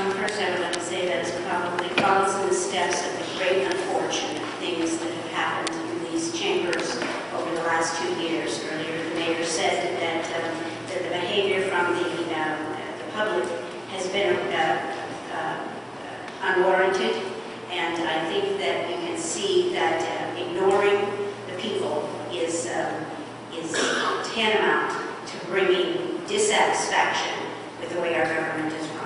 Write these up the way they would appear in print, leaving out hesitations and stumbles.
First, I would like to say that it's probably follows in the steps of the great unfortunate things that have happened in these chambers over the last 2 years. Earlier, the mayor said that, that the behavior from the public has been unwarranted, and I think that we can see that ignoring the people is tantamount to bringing dissatisfaction with the way our government is run.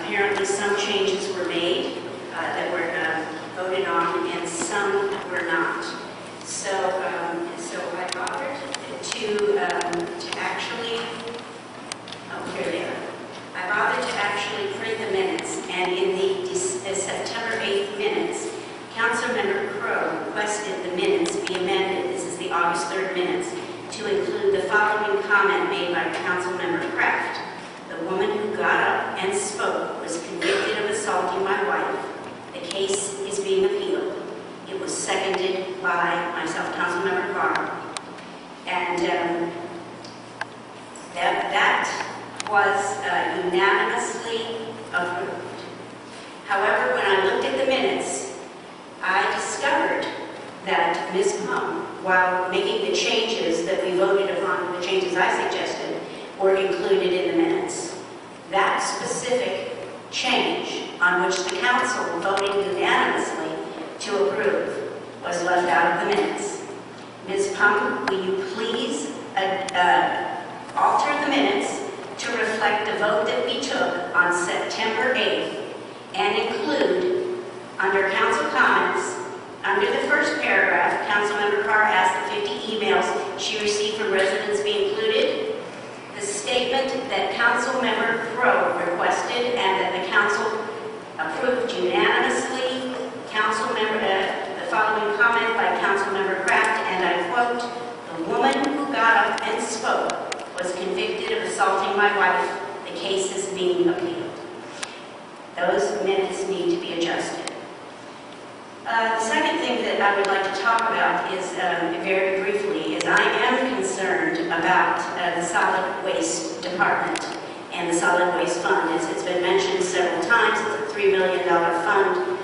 Apparently some changes were made that were voted on, and some were not. So I bothered to actually, here they are. I bothered to actually print the minutes, and in the September 8th minutes, Councilmember Crow requested the minutes be amended. This is the August 3rd minutes, to include the following comment made by Councilmember Kraft. The woman who got up and spoke was convicted of assaulting my wife. The case is being appealed. It was seconded by myself, Councilmember Carr. And that was unanimously approved. However, when I looked at the minutes, I discovered that Ms. Plum, while making the changes that we voted upon, the changes I suggested, were included in the minutes. That specific change on which the council voted unanimously to approve was left out of the minutes. Ms. Plum, will you please alter the minutes to reflect the vote that we took on September 8th and include, under council comments, under the first paragraph, Councilmember Carr asked the 50 emails she received from residents be included, the statement that Councilmember Crow requested and that the council approved unanimously, the following comment by Councilmember Kraft, and I quote, "The woman who got up and spoke was convicted of assaulting my wife. The case is being appealed." Those minutes need to be adjusted. The second thing that I would like to talk about is, very briefly, is I am concerned about the solid waste department and the solid waste fund. As it's been mentioned several times, it's a $3 million fund.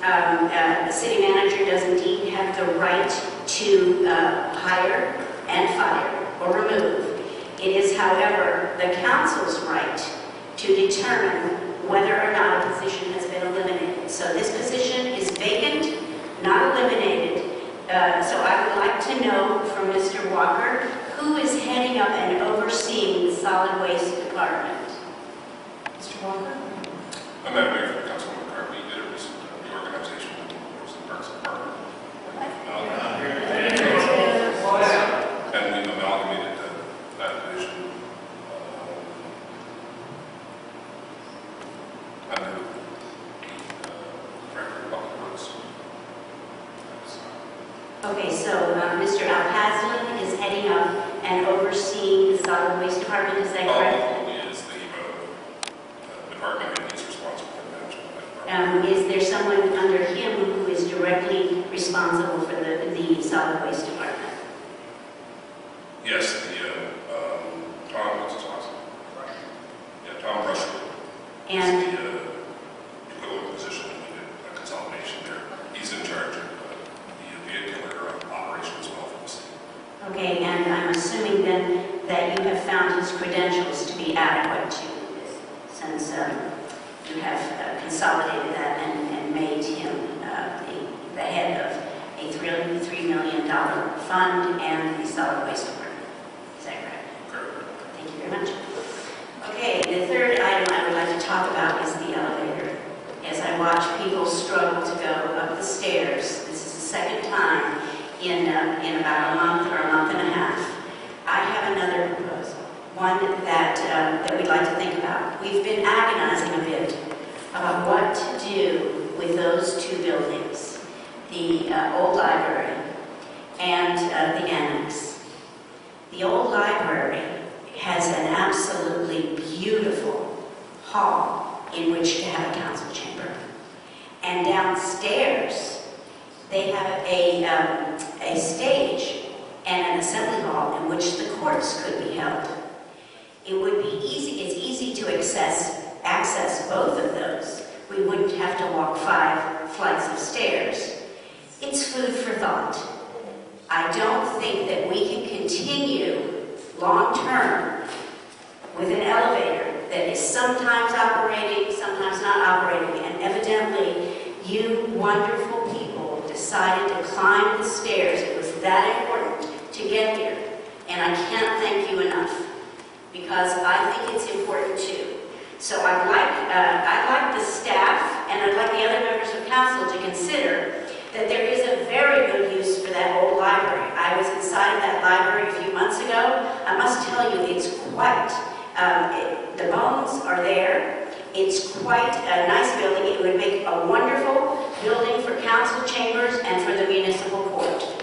The city manager does indeed have the right to hire and fire or remove. It is, however, the council's right to determine whether or not a position has been eliminated. So this position is vacant, not eliminated. So I would like to know from Mr. Walker, who is heading up and overseeing the solid waste department? Mr. Walker? I'm not mayor for the Councilmember Carr. We did a recent reorganization of the Parks Department. And we amalgamated that division under the Director of Public Works. Okay, so Mr. Alpazlin is heading up and overseeing the solid waste department, is that correct? He is the department and he's responsible for management. Is there someone under him who is directly responsible for the solid waste department? Yes, Tom, what's his last name? Yeah, Tom Russell. And he's the equivalent position, and we did a consolidation there. He's in charge of the vehicular operation as well for the city. okay, and I'm assuming then that you have found his credentials to be adequate to, since you have consolidated that and made him the head of a $3 million fund and the solid waste department. Is that correct? Thank you very much. Okay, the third item I would like to talk about is the elevator. As I watch people struggle to go up the stairs, this is the second time in about a month or a month and a half, I have another proposal, one that we'd like to think about. We've been agonizing a bit about what to do with those two buildings, the old library and the annex. The old library has an absolutely beautiful hall in which to have a council chamber. And downstairs, they have a stage and an assembly hall in which the courts could be held. It would be easy, it's easy to access both of those. We wouldn't have to walk 5 flights of stairs. It's food for thought. I don't think that we can continue long-term with an elevator that is sometimes operating, sometimes not operating, and evidently you wonderful people decided to climb the stairs. It was that important to get here, and I can't thank you enough, because I think it's important too. So I'd like the staff and I'd like the other members of council to consider that there is a very good use for that old library. I was inside of that library a few months ago. I must tell you, it's quite, the bones are there. It's quite a nice building. It would make a wonderful building for council chambers and for the municipal court.